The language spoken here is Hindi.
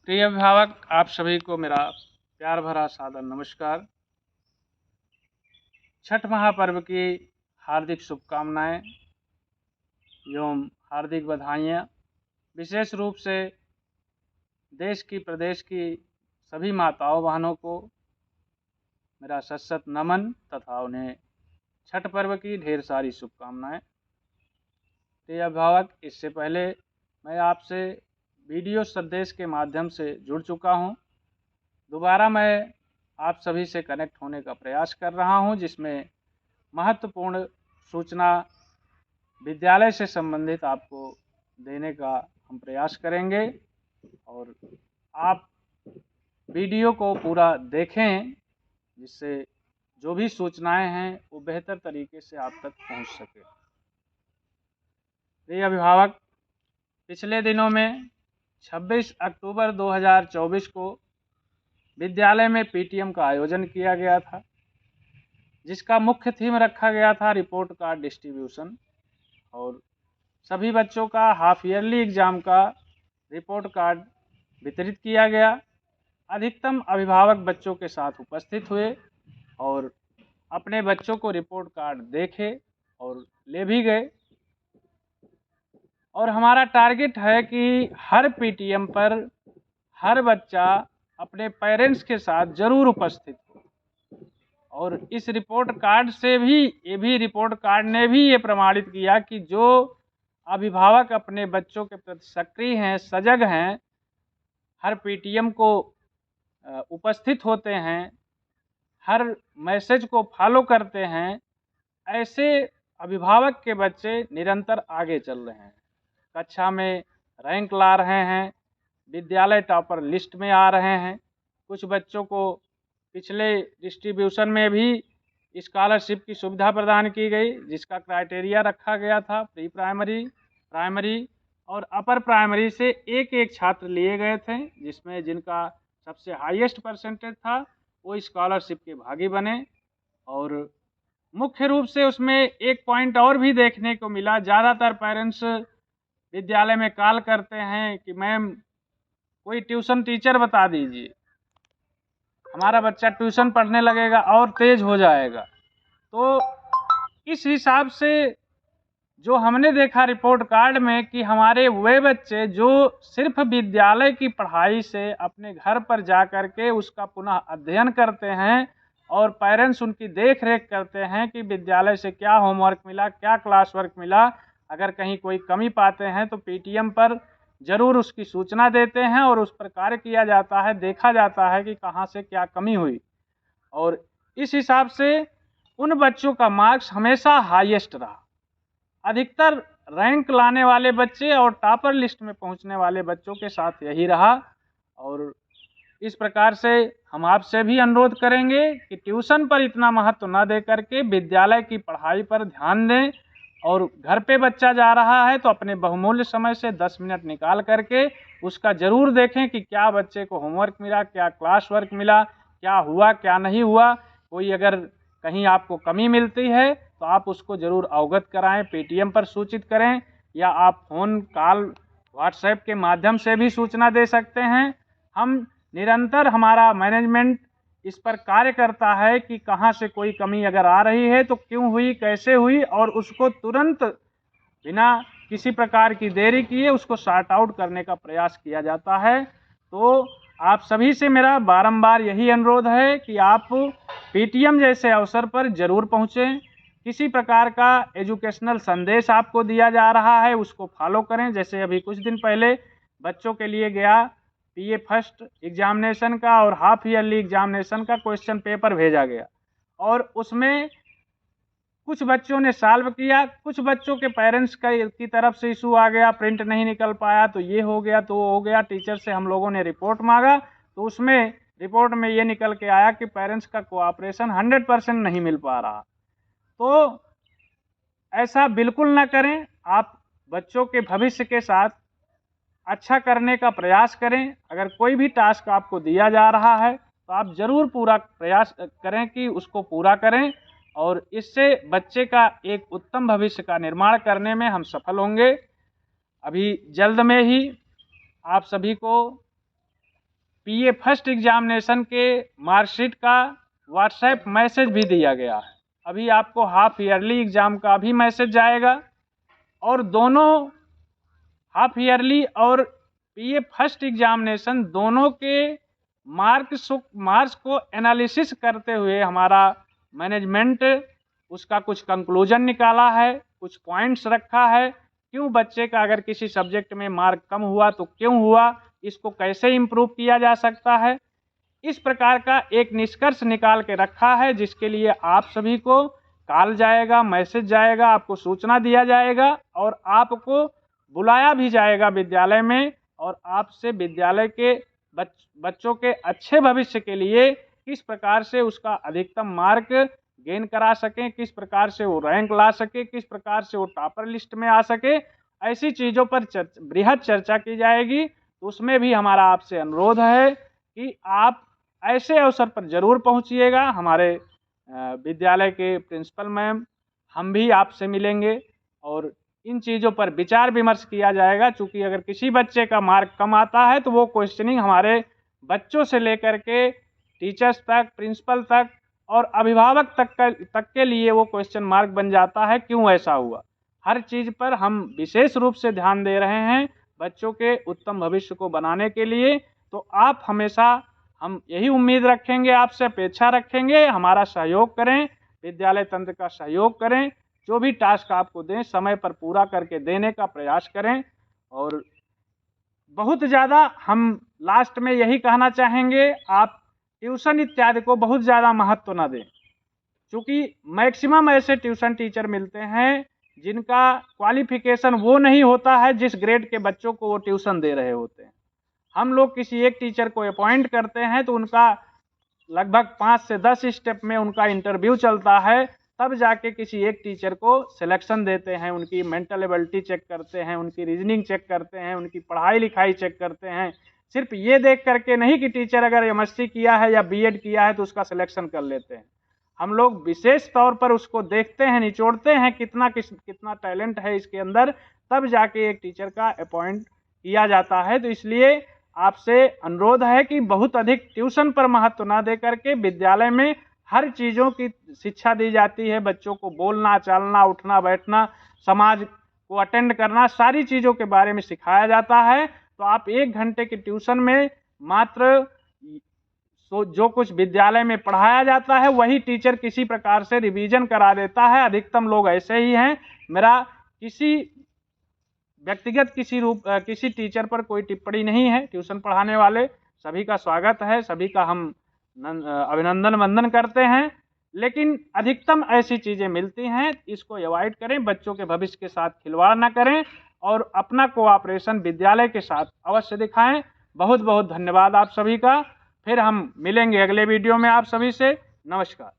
प्रिय अभिभावक, आप सभी को मेरा प्यार भरा सादर नमस्कार। छठ महापर्व की हार्दिक शुभकामनाएं एवं हार्दिक बधाइयाँ। विशेष रूप से देश की प्रदेश की सभी माताओं बहनों को मेरा सशक्त नमन तथा उन्हें छठ पर्व की ढेर सारी शुभकामनाएं। प्रिय अभिभावक, इससे पहले मैं आपसे वीडियो संदेश के माध्यम से जुड़ चुका हूं। दोबारा मैं आप सभी से कनेक्ट होने का प्रयास कर रहा हूं, जिसमें महत्वपूर्ण सूचना विद्यालय से संबंधित आपको देने का हम प्रयास करेंगे और आप वीडियो को पूरा देखें, जिससे जो भी सूचनाएं हैं वो बेहतर तरीके से आप तक पहुंच सके। प्रिय अभिभावक, पिछले दिनों में 26 अक्टूबर 2024 को विद्यालय में पीटीएम का आयोजन किया गया था, जिसका मुख्य थीम रखा गया था रिपोर्ट कार्ड डिस्ट्रीब्यूशन। और सभी बच्चों का हाफ ईयरली एग्ज़ाम का रिपोर्ट कार्ड वितरित किया गया। अधिकतम अभिभावक बच्चों के साथ उपस्थित हुए और अपने बच्चों को रिपोर्ट कार्ड देखे और ले भी गए। और हमारा टारगेट है कि हर पीटीएम पर हर बच्चा अपने पेरेंट्स के साथ ज़रूर उपस्थित हो। और इस रिपोर्ट कार्ड से भी रिपोर्ट कार्ड ने भी ये प्रमाणित किया कि जो अभिभावक अपने बच्चों के प्रति सक्रिय हैं, सजग हैं, हर पीटीएम को उपस्थित होते हैं, हर मैसेज को फॉलो करते हैं, ऐसे अभिभावक के बच्चे निरंतर आगे चल रहे हैं, कक्षा में रैंक ला रहे हैं, विद्यालय टॉपर लिस्ट में आ रहे हैं। कुछ बच्चों को पिछले डिस्ट्रीब्यूशन में भी स्कॉलरशिप की सुविधा प्रदान की गई, जिसका क्राइटेरिया रखा गया था प्री प्राइमरी, प्राइमरी और अपर प्राइमरी से एक एक छात्र लिए गए थे, जिसमें जिनका सबसे हाईएस्ट परसेंटेज था वो स्कॉलरशिप के भागी बने। और मुख्य रूप से उसमें एक पॉइंट और भी देखने को मिला। ज़्यादातर पेरेंट्स विद्यालय में कॉल करते हैं कि मैम कोई ट्यूशन टीचर बता दीजिए, हमारा बच्चा ट्यूशन पढ़ने लगेगा और तेज हो जाएगा। तो इस हिसाब से जो हमने देखा रिपोर्ट कार्ड में कि हमारे वे बच्चे जो सिर्फ विद्यालय की पढ़ाई से अपने घर पर जा कर के उसका पुनः अध्ययन करते हैं और पेरेंट्स उनकी देख रेख करते हैं कि विद्यालय से क्या होमवर्क मिला, क्या क्लास वर्क मिला, अगर कहीं कोई कमी पाते हैं तो पीटीएम पर ज़रूर उसकी सूचना देते हैं और उस पर कार्य किया जाता है, देखा जाता है कि कहाँ से क्या कमी हुई। और इस हिसाब से उन बच्चों का मार्क्स हमेशा हाईएस्ट रहा। अधिकतर रैंक लाने वाले बच्चे और टॉपर लिस्ट में पहुंचने वाले बच्चों के साथ यही रहा। और इस प्रकार से हम आपसे भी अनुरोध करेंगे कि ट्यूशन पर इतना महत्व न दे करके विद्यालय की पढ़ाई पर ध्यान दें। और घर पे बच्चा जा रहा है तो अपने बहुमूल्य समय से 10 मिनट निकाल करके उसका ज़रूर देखें कि क्या बच्चे को होमवर्क मिला, क्या क्लास वर्क मिला, क्या हुआ क्या नहीं हुआ। कोई अगर कहीं आपको कमी मिलती है तो आप उसको ज़रूर अवगत कराएं, पेटीएम पर सूचित करें, या आप फ़ोन कॉल व्हाट्सएप के माध्यम से भी सूचना दे सकते हैं। हम निरंतर, हमारा मैनेजमेंट इस पर कार्य करता है कि कहाँ से कोई कमी अगर आ रही है तो क्यों हुई, कैसे हुई, और उसको तुरंत बिना किसी प्रकार की देरी किए उसको सॉर्ट आउट करने का प्रयास किया जाता है। तो आप सभी से मेरा बारंबार यही अनुरोध है कि आप पीटीएम जैसे अवसर पर ज़रूर पहुँचें। किसी प्रकार का एजुकेशनल संदेश आपको दिया जा रहा है उसको फॉलो करें। जैसे अभी कुछ दिन पहले बच्चों के लिए गया पीए फर्स्ट एग्जामिनेशन का और हाफ ईयरली एग्जामिनेशन का क्वेश्चन पेपर भेजा गया, और उसमें कुछ बच्चों ने सॉल्व किया, कुछ बच्चों के पेरेंट्स की तरफ से इशू आ गया, प्रिंट नहीं निकल पाया, तो ये हो गया तो वो हो गया। टीचर से हम लोगों ने रिपोर्ट मांगा तो उसमें रिपोर्ट में ये निकल के आया कि पेरेंट्स का कोऑपरेशन 100% नहीं मिल पा रहा। तो ऐसा बिल्कुल ना करें। आप बच्चों के भविष्य के साथ अच्छा करने का प्रयास करें। अगर कोई भी टास्क आपको दिया जा रहा है तो आप ज़रूर पूरा प्रयास करें कि उसको पूरा करें, और इससे बच्चे का एक उत्तम भविष्य का निर्माण करने में हम सफल होंगे। अभी जल्द में ही आप सभी को पीए फर्स्ट एग्जामिनेशन के मार्कशीट का व्हाट्सएप मैसेज भी दिया गया है। अभी आपको हाफ ईयरली एग्ज़ाम का भी मैसेज जाएगा और दोनों हाफ ईयरली और पीए फर्स्ट एग्जामिनेशन दोनों के मार्क्स को एनालिसिस करते हुए हमारा मैनेजमेंट उसका कुछ कंक्लूजन निकाला है, कुछ पॉइंट्स रखा है। क्यों बच्चे का अगर किसी सब्जेक्ट में मार्क कम हुआ तो क्यों हुआ, इसको कैसे इम्प्रूव किया जा सकता है, इस प्रकार का एक निष्कर्ष निकाल के रखा है, जिसके लिए आप सभी को कॉल जाएगा, मैसेज जाएगा, आपको सूचना दिया जाएगा और आपको बुलाया भी जाएगा विद्यालय में और आपसे विद्यालय के बच्चों के अच्छे भविष्य के लिए किस प्रकार से उसका अधिकतम मार्क गेन करा सकें, किस प्रकार से वो रैंक ला सके, किस प्रकार से वो टॉपर लिस्ट में आ सके, ऐसी चीज़ों पर बृहद चर्चा की जाएगी। तो उसमें भी हमारा आपसे अनुरोध है कि आप ऐसे अवसर पर ज़रूर पहुंचिएगा। हमारे विद्यालय के प्रिंसिपल मैम हम भी आपसे मिलेंगे और इन चीज़ों पर विचार विमर्श किया जाएगा। चूँकि अगर किसी बच्चे का मार्क कम आता है तो वो क्वेश्चनिंग हमारे बच्चों से लेकर के टीचर्स तक, प्रिंसिपल तक और अभिभावक तक के लिए वो क्वेश्चन मार्क बन जाता है। क्यों ऐसा हुआ, हर चीज़ पर हम विशेष रूप से ध्यान दे रहे हैं बच्चों के उत्तम भविष्य को बनाने के लिए। तो आप हमेशा, हम यही उम्मीद रखेंगे, आपसे अपेक्षा रखेंगे, हमारा सहयोग करें, विद्यालय तंत्र का सहयोग करें, जो भी टास्क आपको दें समय पर पूरा करके देने का प्रयास करें। और बहुत ज़्यादा हम लास्ट में यही कहना चाहेंगे, आप ट्यूशन इत्यादि को बहुत ज़्यादा महत्व न दें, क्योंकि मैक्सिमम ऐसे ट्यूशन टीचर मिलते हैं जिनका क्वालिफिकेशन वो नहीं होता है जिस ग्रेड के बच्चों को वो ट्यूशन दे रहे होते हैं। हम लोग किसी एक टीचर को अपॉइंट करते हैं तो उनका लगभग 5 से 10 स्टेप में उनका इंटरव्यू चलता है, तब जाके किसी एक टीचर को सिलेक्शन देते हैं, उनकी मेंटल एबिलिटी चेक करते हैं, उनकी रीजनिंग चेक करते हैं, उनकी पढ़ाई लिखाई चेक करते हैं। सिर्फ ये देख करके नहीं कि टीचर अगर एमएससी किया है या बीएड किया है तो उसका सिलेक्शन कर लेते हैं। हम लोग विशेष तौर पर उसको देखते हैं, निचोड़ते हैं कितना टैलेंट है इसके अंदर, तब जाके एक टीचर का अपॉइंट किया जाता है। तो इसलिए आपसे अनुरोध है कि बहुत अधिक ट्यूशन पर महत्व ना दे करके विद्यालय में हर चीज़ों की शिक्षा दी जाती है। बच्चों को बोलना, चालना, उठना बैठना, समाज को अटेंड करना, सारी चीज़ों के बारे में सिखाया जाता है। तो आप 1 घंटे की ट्यूशन में मात्र जो कुछ विद्यालय में पढ़ाया जाता है वही टीचर किसी प्रकार से रिवीजन करा देता है। अधिकतम लोग ऐसे ही हैं। मेरा किसी व्यक्तिगत किसी टीचर पर कोई टिप्पणी नहीं है। ट्यूशन पढ़ाने वाले सभी का स्वागत है, सभी का हम अभिनंदन वंदन करते हैं, लेकिन अधिकतम ऐसी चीज़ें मिलती हैं, इसको अवॉइड करें, बच्चों के भविष्य के साथ खिलवाड़ ना करें और अपना कोऑपरेशन विद्यालय के साथ अवश्य दिखाएं। बहुत बहुत धन्यवाद आप सभी का। फिर हम मिलेंगे अगले वीडियो में आप सभी से। नमस्कार।